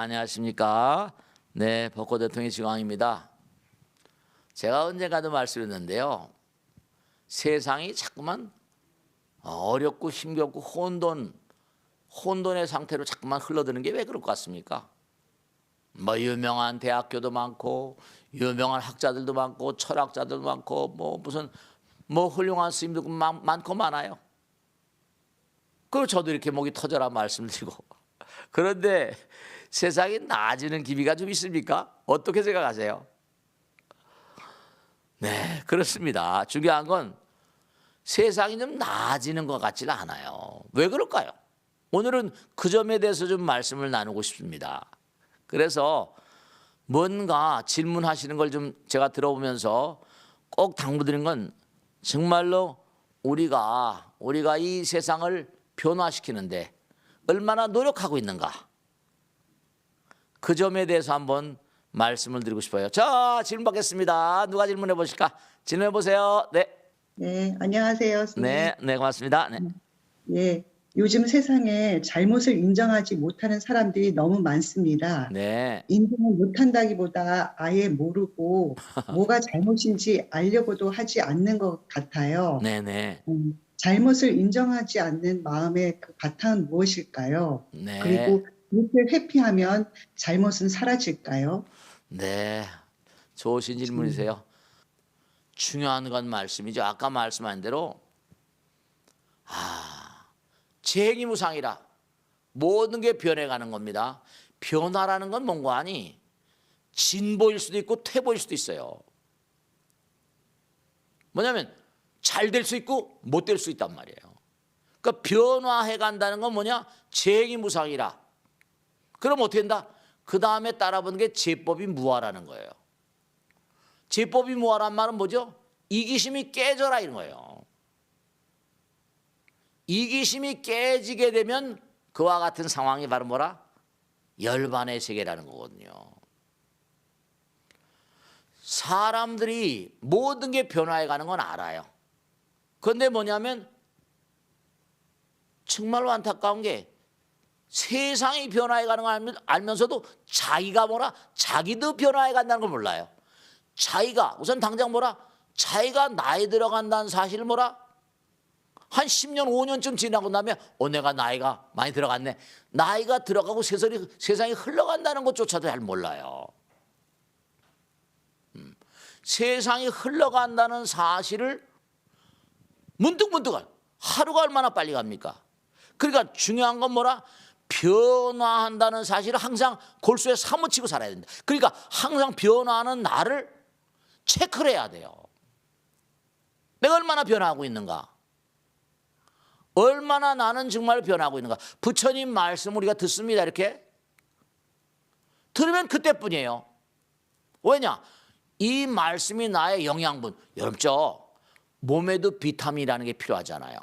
안녕하십니까. 네, 벚꽃 대통령의 지광입니다. 제가 언젠가도 말씀드렸는데요. 세상이 자꾸만 어렵고 힘겹고 혼돈의 상태로 자꾸만 흘러드는 게 왜 그럴 것 같습니까? 뭐 유명한 대학교도 많고 유명한 학자들도 많고 철학자들도 많고 뭐 훌륭한 스님도 많고 많아요. 그리고 저도 이렇게 목이 터져라 말씀드리고 그런데 세상이 나아지는 기미가 좀 있습니까? 어떻게 생각하세요? 네, 그렇습니다. 중요한 건 세상이 좀 나아지는 것 같지는 않아요. 왜 그럴까요? 오늘은 그 점에 대해서 좀 말씀을 나누고 싶습니다. 그래서 뭔가 질문하시는 걸 좀 제가 들어보면서 꼭 당부드린 건 정말로 우리가 이 세상을 변화시키는데 얼마나 노력하고 있는가, 그 점에 대해서 한번 말씀을 드리고 싶어요. 자, 질문 받겠습니다. 누가 질문해 보실까? 질문해 보세요. 네, 네, 안녕하세요, 네, 선생님. 네, 고맙습니다. 네, 예, 요즘 세상에 잘못을 인정하지 못하는 사람들이 너무 많습니다. 네, 인정을 못한다기보다 아예 모르고 뭐가 잘못인지 알려고도 하지 않는 것 같아요. 네, 네, 잘못을 인정하지 않는 마음의 그 바탕은 무엇일까요? 네, 그리고 이렇게 회피하면 잘못은 사라질까요? 네. 좋으신 질문이세요. 중요한 건 말씀이죠. 아까 말씀한 대로 재행이무상이라 모든 게 변해가는 겁니다. 변화라는 건 뭔가 하니 진보일 수도 있고 퇴보일 수도 있어요. 뭐냐면 잘 될 수 있고 못 될 수 있단 말이에요. 그러니까 변화해 간다는 건 뭐냐? 재행이무상이라. 그럼 어떻게 된다? 그 다음에 따라붙는 게 제법이 무하라는 거예요. 제법이 무하란 말은 뭐죠? 이기심이 깨져라 이런 거예요. 이기심이 깨지게 되면 그와 같은 상황이 바로 뭐라? 열반의 세계라는 거거든요. 사람들이 모든 게 변화해 가는 건 알아요. 그런데 뭐냐면 정말로 안타까운 게 세상이 변화해 가는 걸 알면서도 자기가 자기도 변화해 간다는 걸 몰라요. 자기가 우선 당장 자기가 나이 들어간다는 사실을 한 10년, 5년쯤 지나고 나면 내가 나이가 많이 들어갔네. 나이가 들어가고 세상이 흘러간다는 것조차도 잘 몰라요. 세상이 흘러간다는 사실을 문득문득 하루가 얼마나 빨리 갑니까? 그러니까 중요한 건 변화한다는 사실을 항상 골수에 사무치고 살아야 된다. 그러니까 항상 변화하는 나를 체크를 해야 돼요. 내가 얼마나 변화하고 있는가? 얼마나 나는 정말 변하고 있는가? 부처님 말씀 우리가 듣습니다. 이렇게 들으면 그때뿐이에요. 왜냐? 이 말씀이 나의 영양분. 여러분 몸에도 비타민이라는 게 필요하잖아요.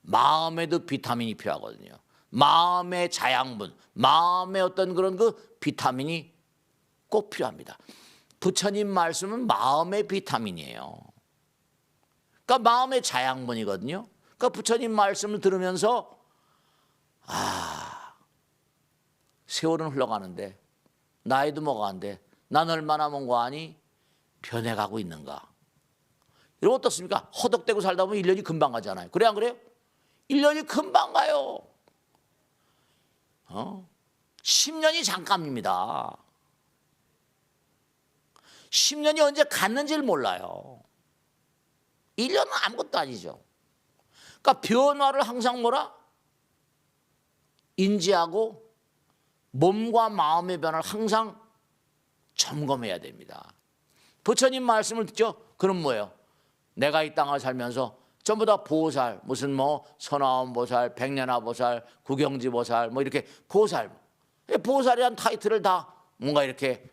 마음에도 비타민이 필요하거든요. 마음의 자양분, 마음의 어떤 그런 그 비타민이 꼭 필요합니다. 부처님 말씀은 마음의 비타민이에요. 그러니까 마음의 자양분이거든요. 그러니까 부처님 말씀을 들으면서 세월은 흘러가는데 나이도 먹어가는데 난 얼마나 뭔가 하니 변해가고 있는가. 여러분 어떻습니까? 허덕대고 살다 보면 1년이 금방 가잖아요. 그래 안 그래요? 1년이 금방 가요. 10년이 잠깐입니다. 10년이 언제 갔는지를 몰라요. 1년은 아무것도 아니죠. 그러니까 변화를 항상 인지하고 몸과 마음의 변화를 항상 점검해야 됩니다. 부처님 말씀을 듣죠? 그럼 뭐예요? 내가 이 땅을 살면서 전부 다 보살, 무슨 선화원 보살, 백년화 보살, 구경지 보살, 이렇게 보살이란 타이틀을 다 뭔가 이렇게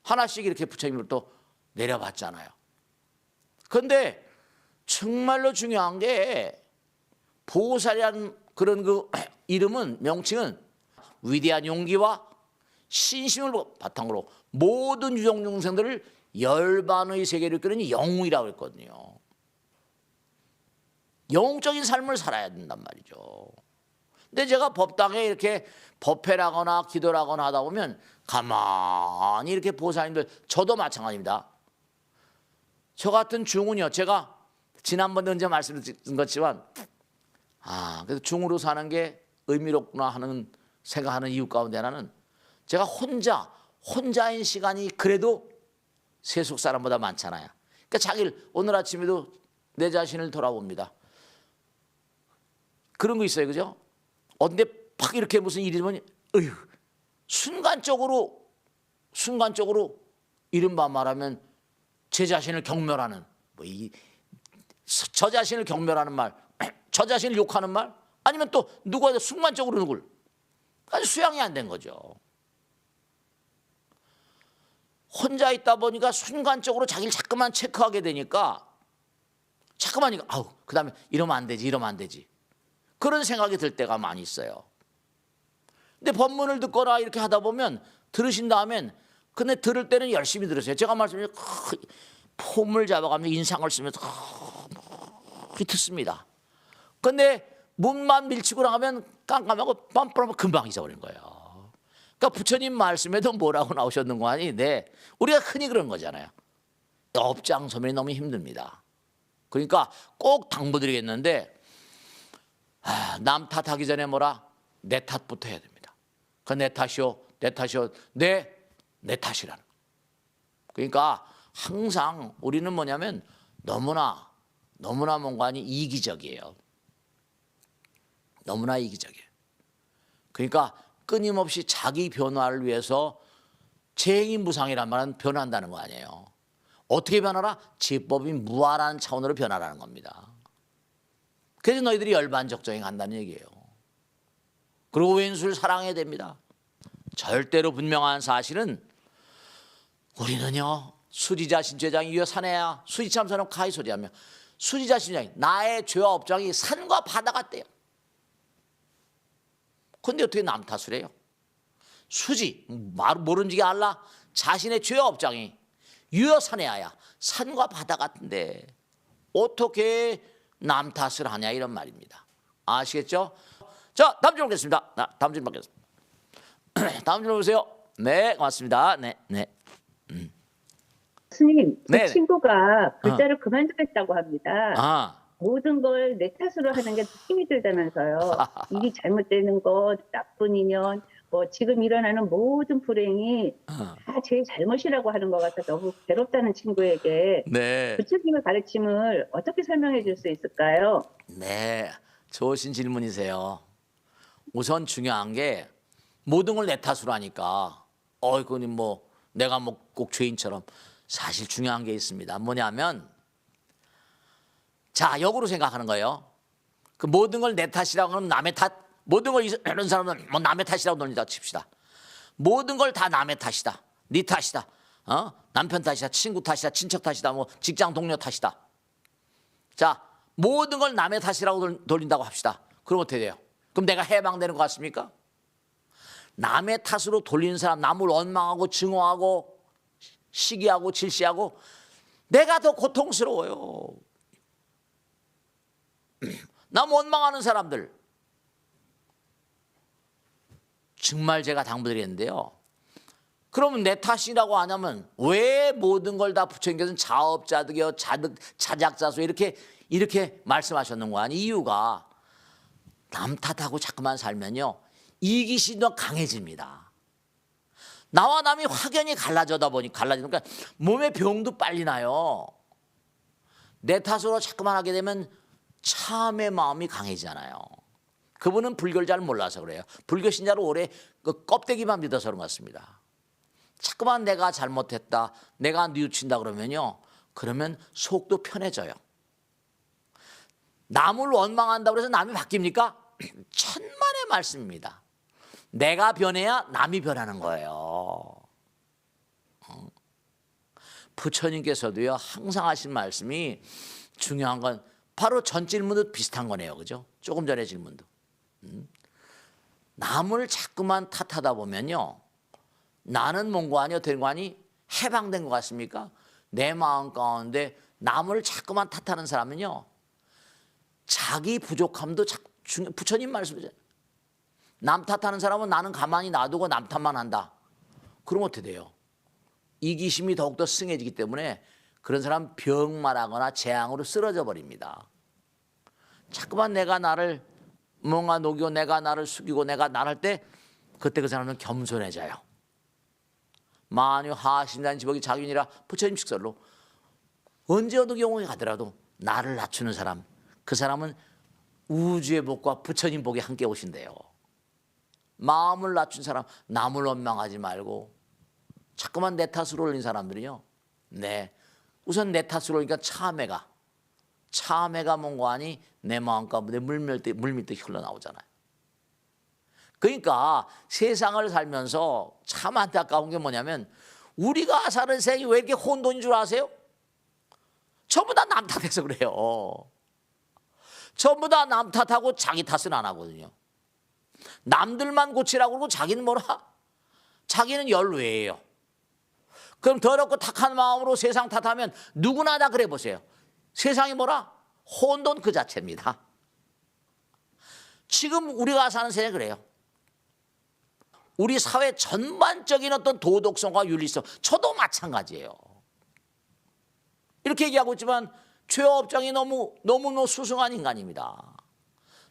하나씩 이렇게 부처님으로 또 내려봤잖아요. 그런데 정말로 중요한 게 보살이라는 그런 그 이름은, 명칭은 위대한 용기와 신심을 바탕으로 모든 유정중생들을 열반의 세계로 이끄는 영웅이라고 했거든요. 영웅적인 삶을 살아야 된단 말이죠. 근데 제가 법당에 이렇게 법회라거나 기도를 하거나 하다 보면 가만히 이렇게 보살님들, 저도 마찬가지입니다. 저 같은 중은요, 제가 지난번에 언제 말씀드린 것지만 그래서 중으로 사는 게 의미롭구나 하는 생각하는 이유 가운데 하나는 제가 혼자인 시간이 그래도 세속 사람보다 많잖아요. 그러니까 자기를, 오늘 아침에도 내 자신을 돌아봅니다. 그런 거 있어요, 그죠? 근데 팍 이렇게 무슨 일이 되면 순간적으로 이른바 말하면 제 자신을 경멸하는, 저 자신을 경멸하는 말, 저 자신을 욕하는 말, 아니면 또 누가 순간적으로 누굴, 아주 수양이 안 된 거죠. 혼자 있다 보니까 순간적으로 자기를 자꾸만 체크하게 되니까 자꾸만 그다음에 이러면 안 되지 그런 생각이 들 때가 많이 있어요. 근데 법문을 듣거나 이렇게 하다 보면 들으신 다음엔, 근데 들을 때는 열심히 들으세요. 제가 말씀드린 폼을 잡아가면서 인상을 쓰면서 듣습니다. 근데 문만 밀치고 나가면 깜깜하고 빰빰하고 금방 잊어버린 거예요. 그러니까 부처님 말씀에도 뭐라고 나오셨는 거 아니? 네, 우리가 흔히 그런 거잖아요. 업장소멸이 너무 힘듭니다. 그러니까 꼭 당부드리겠는데, 남 탓하기 전에 내 탓부터 해야 됩니다. 내 탓이요, 내 탓이라는. 그러니까 항상 우리는 뭐냐면 너무나 뭔가 이기적이에요. 너무나 이기적이에요. 그러니까 끊임없이 자기 변화를 위해서 재행무상이란 말은 변한다는 거 아니에요. 어떻게 변하라? 제법이 무아라는 차원으로 변하라는 겁니다. 그래서 너희들이 열반적정행한다는 얘기예요. 그리고 왼수를 사랑해야 됩니다. 절대로 분명한 사실은 우리는요, 수지자 신죄장이 이어 산해야 수지참선은 가히 소리하며, 수지자 신죄장이 나의 죄와 업장이 산과 바다 같대요. 근데 어떻게 남 탓을 해요? 수지, 모른지게 알라? 자신의 죄와 업장이 유여산해야 산과 바다 같은데 어떻게 남 탓을 하냐, 이런 말입니다. 아시겠죠? 자, 다음 질문 보겠습니다. 다음 질문 받겠습니다. 다음 질문 보세요. 네, 고맙습니다. 네. 스님, 제 네네. 친구가 글자를 그만두겠다고 합니다. 모든 걸 내 탓으로 하는 게 힘이 들다면서요. 일이 잘못되는 것, 나쁜 인연, 지금 일어나는 모든 불행이 다 제 잘못이라고 하는 것 같아 너무 괴롭다는 친구에게 네. 부처님의 가르침을 어떻게 설명해 줄 수 있을까요? 네, 좋으신 질문이세요. 우선 중요한 게 모든 걸 내 탓으로 하니까 그건 내가 꼭 죄인처럼, 사실 중요한 게 있습니다. 뭐냐면, 자, 역으로 생각하는 거예요. 그 모든 걸 내 탓이라고 하면 남의 탓, 모든 걸 이런 사람은 남의 탓이라고 논리다 칩시다. 모든 걸 다 남의 탓이다, 네 탓이다, 남편 탓이다, 친구 탓이다, 친척 탓이다, 직장 동료 탓이다. 자, 모든 걸 남의 탓이라고 돌린다고 합시다. 그럼 어떻게 돼요? 그럼 내가 해방되는 것 같습니까? 남의 탓으로 돌리는 사람, 남을 원망하고 증오하고 시기하고 질시하고 내가 더 고통스러워요. 남 원망하는 사람들, 정말 제가 당부드리는데요. 그러면 내 탓이라고 하냐면 왜 모든 걸 다 부처님께서는 자업자득여 자작자수 이렇게 말씀하셨는 거 아니? 이유가 남 탓하고 자꾸만 살면요, 이기심이 더 강해집니다. 나와 남이 확연히 갈라지니까 몸에 병도 빨리 나요. 내 탓으로 자꾸만 하게 되면 참의 마음이 강해지잖아요. 그분은 불교를 잘 몰라서 그래요. 불교 신자로 오래 그 껍데기만 믿어서 그런 것 같습니다. 자꾸만 내가 잘못했다, 내가 뉘우친다 그러면 속도 편해져요. 남을 원망한다고 해서 남이 바뀝니까? 천만의 말씀입니다. 내가 변해야 남이 변하는 거예요. 부처님께서도요, 항상 하신 말씀이, 중요한 건 바로 전 질문도 비슷한 거네요. 그죠? 조금 전에 질문도. 남을 자꾸만 탓하다 보면요, 나는 뭔가 아니요 된 거 아니? 해방된 것 같습니까? 내 마음 가운데 남을 자꾸만 탓하는 사람은요, 자기 부족함도 부처님 말씀이잖아요. 남 탓하는 사람은 나는 가만히 놔두고 남 탓만 한다. 그럼 어떻게 돼요? 이기심이 더욱더 승해지기 때문에 그런 사람 병말하거나 재앙으로 쓰러져 버립니다. 자꾸만 내가 나를 뭔가 녹이고 내가 나를 숙이고 내가 나를 때 그때 그 사람은 겸손해져요. 만유 하신다는 지복이 자균이라 부처님 식설로 언제 어느 경우에 가더라도 나를 낮추는 사람, 그 사람은 우주의 복과 부처님 복이 함께 오신대요. 마음을 낮춘 사람, 남을 원망하지 말고 자꾸만 내 탓으로 올린 사람들이요. 네, 우선 내 탓으로 올리니까 참회가 뭔가 하니 내 마음 가운데 물밀듯 흘러나오잖아요. 그러니까 세상을 살면서 참 안타까운 게 뭐냐면 우리가 사는 세상이 왜 이렇게 혼돈인 줄 아세요? 전부 다 남 탓해서 그래요. 전부 다 남 탓하고 자기 탓은 안 하거든요. 남들만 고치라고 그러고 자기는 뭐라? 자기는 열외예요. 그럼 더럽고 탁한 마음으로 세상 탓하면 누구나 다 그래 보세요. 세상이 뭐라? 혼돈 그 자체입니다. 지금 우리가 사는 세상이 그래요. 우리 사회 전반적인 어떤 도덕성과 윤리성, 저도 마찬가지예요. 이렇게 얘기하고 있지만 최업장이 너무 수승한 인간입니다.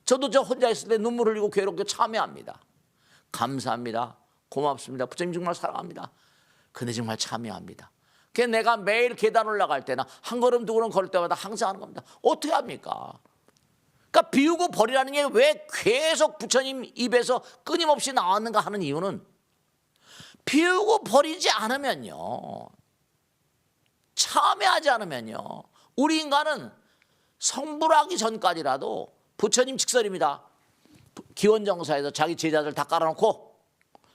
저도 저 혼자 있을 때 눈물 흘리고 괴롭게 참여합니다. 감사합니다. 고맙습니다. 부처님 정말 사랑합니다. 근데 정말 참여합니다. 그래서 내가 매일 계단 올라갈 때나 한 걸음 두 걸음 걸을 때마다 항상 하는 겁니다. 어떻게 합니까? 그러니까 비우고 버리라는 게 왜 계속 부처님 입에서 끊임없이 나왔는가 하는 이유는 비우고 버리지 않으면요, 참여하지 않으면요, 우리 인간은 성불하기 전까지라도 부처님 직설입니다. 기원정사에서 자기 제자들 다 깔아놓고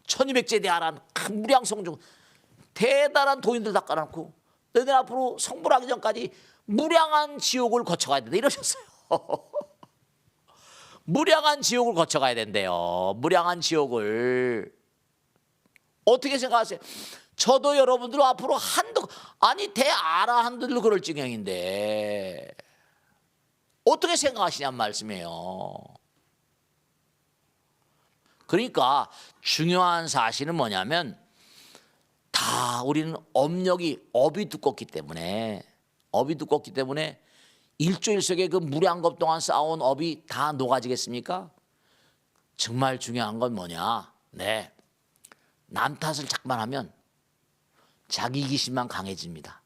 1200제 대하란 큰 무량성중 대단한 도인들 다 깔아놓고 너희들 앞으로 성불하기 전까지 무량한 지옥을 거쳐가야 된다 이러셨어요. 무량한 지옥을 거쳐가야 된대요. 무량한 지옥을. 어떻게 생각하세요? 저도 여러분들 앞으로 한들로 그럴 지경인데 어떻게 생각하시냔 말씀이에요. 그러니까 중요한 사실은 뭐냐면 다 우리는 업이 두껍기 때문에 일조일석에 그 무량겁 동안 쌓아온 업이 다 녹아지겠습니까? 정말 중요한 건 뭐냐? 네, 남 탓을 자꾸만 하면 자기 이기심만 강해집니다.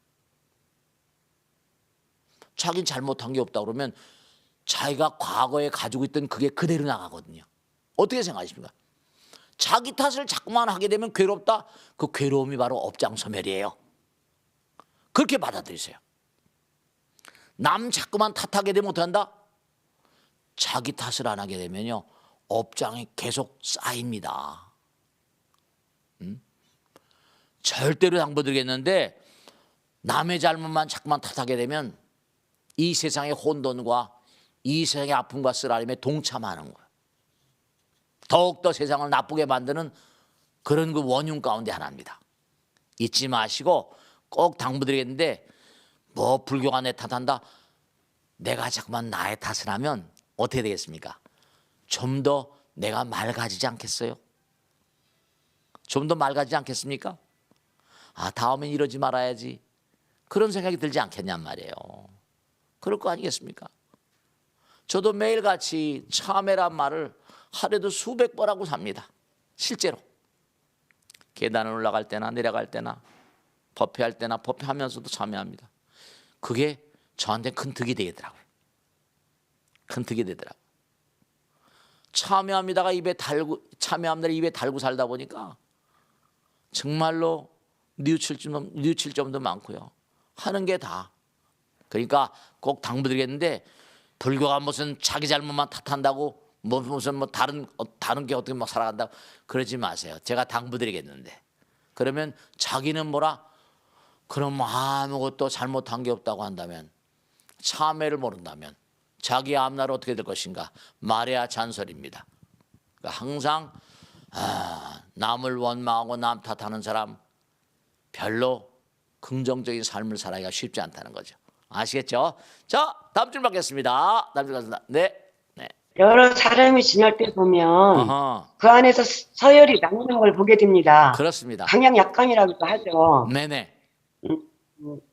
자기는 잘못한 게 없다 그러면 자기가 과거에 가지고 있던 그게 그대로 나가거든요. 어떻게 생각하십니까? 자기 탓을 자꾸만 하게 되면 괴롭다. 그 괴로움이 바로 업장소멸이에요. 그렇게 받아들이세요. 남 자꾸만 탓하게 되면 어떻게 한다? 자기 탓을 안 하게 되면요, 업장이 계속 쌓입니다. 절대로 당부드리겠는데 남의 잘못만 자꾸만 탓하게 되면 이 세상의 혼돈과 이 세상의 아픔과 쓰라림에 동참하는 거예요. 더욱더 세상을 나쁘게 만드는 그런 그 원흉 가운데 하나입니다. 잊지 마시고 꼭 당부드리겠는데 뭐 불교가 내 탓한다. 내가 자꾸만 나의 탓을 하면 어떻게 되겠습니까? 좀 더 내가 맑아지지 않겠어요? 좀 더 맑아지지 않겠습니까? 아, 다음엔 이러지 말아야지. 그런 생각이 들지 않겠냔 말이에요. 그럴 거 아니겠습니까? 저도 매일같이 참회란 말을 하루에도 수백 번 하고 삽니다. 실제로. 계단을 올라갈 때나 내려갈 때나 법회할 때나 법회하면서도 참회합니다. 그게 저한테 큰 득이 되더라고요. 큰 득이 되더라고요. 참회합니다가 참회합니다 입에 달고 살다 보니까 정말로 뉘우칠 점도 많고요. 하는 게 다. 그러니까 꼭 당부드리겠는데 불교가 무슨 자기 잘못만 탓한다고 무슨 다른 게 어떻게 막 살아간다 그러지 마세요. 제가 당부드리겠는데 그러면 자기는 뭐라? 그럼 아무것도 잘못한 게 없다고 한다면 참회를 모른다면 자기 앞날은 어떻게 될 것인가? 말해야 잔소리입니다. 그러니까 항상 남을 원망하고 남 탓하는 사람 별로 긍정적인 삶을 살아가기가 쉽지 않다는 거죠. 아시겠죠? 자, 다음 줄 받겠습니다. 다음 줄 받겠습니다. 네. 여러 사람이 지날 때 보면 어허, 그 안에서 서열이 나누는 걸 보게 됩니다. 그렇습니다. 강약 약강이라고도 하죠. 네네.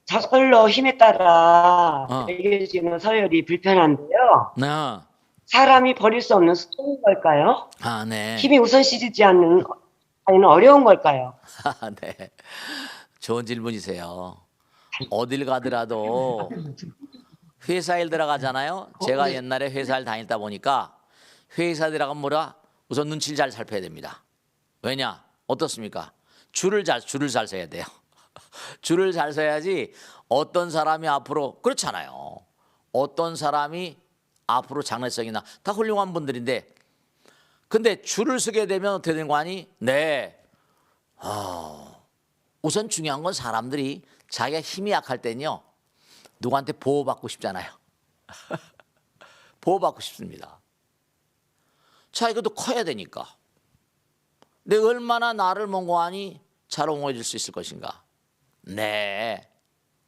저절로 힘에 따라 어. 매겨지는 서열이 불편한데요. 어. 사람이 버릴 수 없는 습관인 걸까요? 아, 네. 힘이 우선시되지 않는 아니면 어려운 걸까요? 네. 좋은 질문이세요. 어딜 가더라도 회사 일 들어가잖아요. 제가 옛날에 회사를 다니다 보니까 회사 들어가면 뭐라? 우선 눈치를 잘 살펴야 됩니다. 왜냐? 어떻습니까? 줄을 잘 서야 돼요. 줄을 잘 서야지 어떤 사람이 앞으로 그렇잖아요. 어떤 사람이 앞으로 장래성이나 다 훌륭한 분들인데 근데 줄을 서게 되면 어떻게 되는 거 아니? 네. 우선 중요한 건 사람들이 자기가 힘이 약할 때는요. 누구한테 보호받고 싶잖아요. 보호받고 싶습니다. 자, 이것도 커야 되니까. 내가 얼마나 나를 몽고하니 잘 옹호해줄 수 있을 것인가. 네.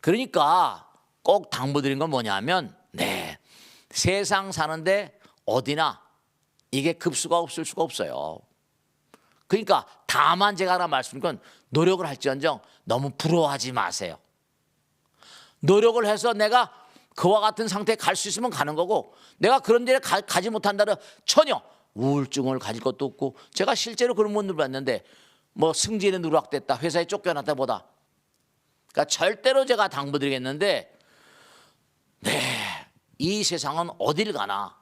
그러니까 꼭 당부드린 건 뭐냐면 네. 세상 사는데 어디나 이게 급수가 없을 수가 없어요. 그러니까 다만 제가 하나 말씀드린 건 노력을 할지언정 너무 부러워하지 마세요. 노력을 해서 내가 그와 같은 상태에 갈 수 있으면 가는 거고 내가 그런 데를 가지 못한다면 전혀 우울증을 가질 것도 없고 제가 실제로 그런 분들 봤는데 뭐 승진에 누락됐다 회사에 쫓겨났다 보다 그러니까 절대로 제가 당부드리겠는데 네, 이 세상은 어딜 가나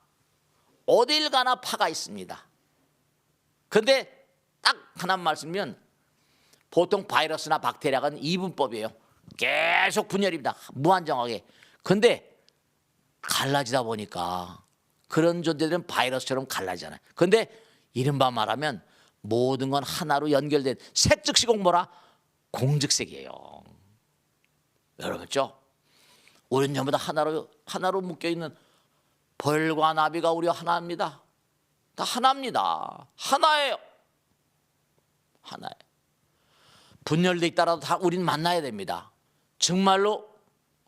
파가 있습니다. 근데 딱 하나 말씀이면 보통 바이러스나 박테리아가 이분법이에요. 계속 분열입니다. 무한정하게. 근데 갈라지다 보니까 그런 존재들은 바이러스처럼 갈라지잖아요. 근데 이른바 말하면 모든 건 하나로 연결된 색즉시공 뭐라? 공즉색이에요. 여러분 그렇죠? 우리는 전부 다 하나로 묶여있는 벌과 나비가 우리와 하나입니다. 다 하나입니다. 하나예요. 하나예요. 분열돼 있다라도 다 우리는 만나야 됩니다. 정말로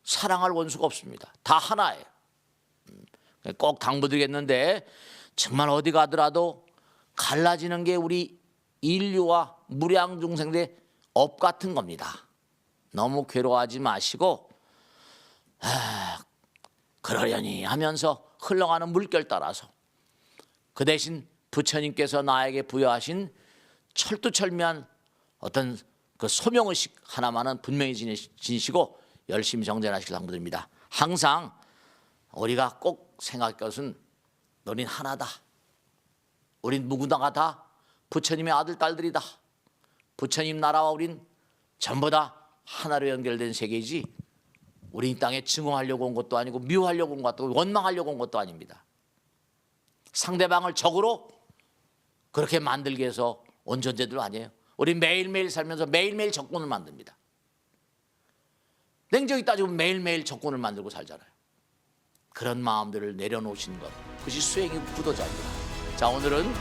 사랑할 원수가 없습니다. 다 하나예요. 꼭 당부드리겠는데 정말 어디 가더라도 갈라지는 게 우리 인류와 무량 중생들의 업 같은 겁니다. 너무 괴로워하지 마시고 그러려니 하면서 흘러가는 물결 따라서 그 대신 부처님께서 나에게 부여하신 철두철미한 어떤 그 소명의식 하나만은 분명히 지니시고 열심히 정진하시길 당부드립니다. 항상 우리가 꼭 생각할 것은 너는 하나다. 우린 누구나가 다 부처님의 아들 딸들이다. 부처님 나라와 우린 전부 다 하나로 연결된 세계이지 우리 이 땅에 증오하려고 온 것도 아니고 미워하려고 온 것도 아니고 원망하려고 온 것도 아닙니다. 상대방을 적으로 그렇게 만들기 위해서 온 존재들 아니에요. 우리 매일매일 살면서 매일매일 적군을 만듭니다. 냉정히 따지면 매일매일 적군을 만들고 살잖아요. 그런 마음들을 내려놓으신 것 그것이 수행이 구도자입니다. 자, 오늘은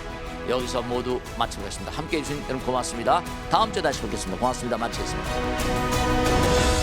여기서 모두 마치겠습니다. 함께해 주신 여러분 고맙습니다. 다음 주에 다시 뵙겠습니다. 고맙습니다. 마치겠습니다.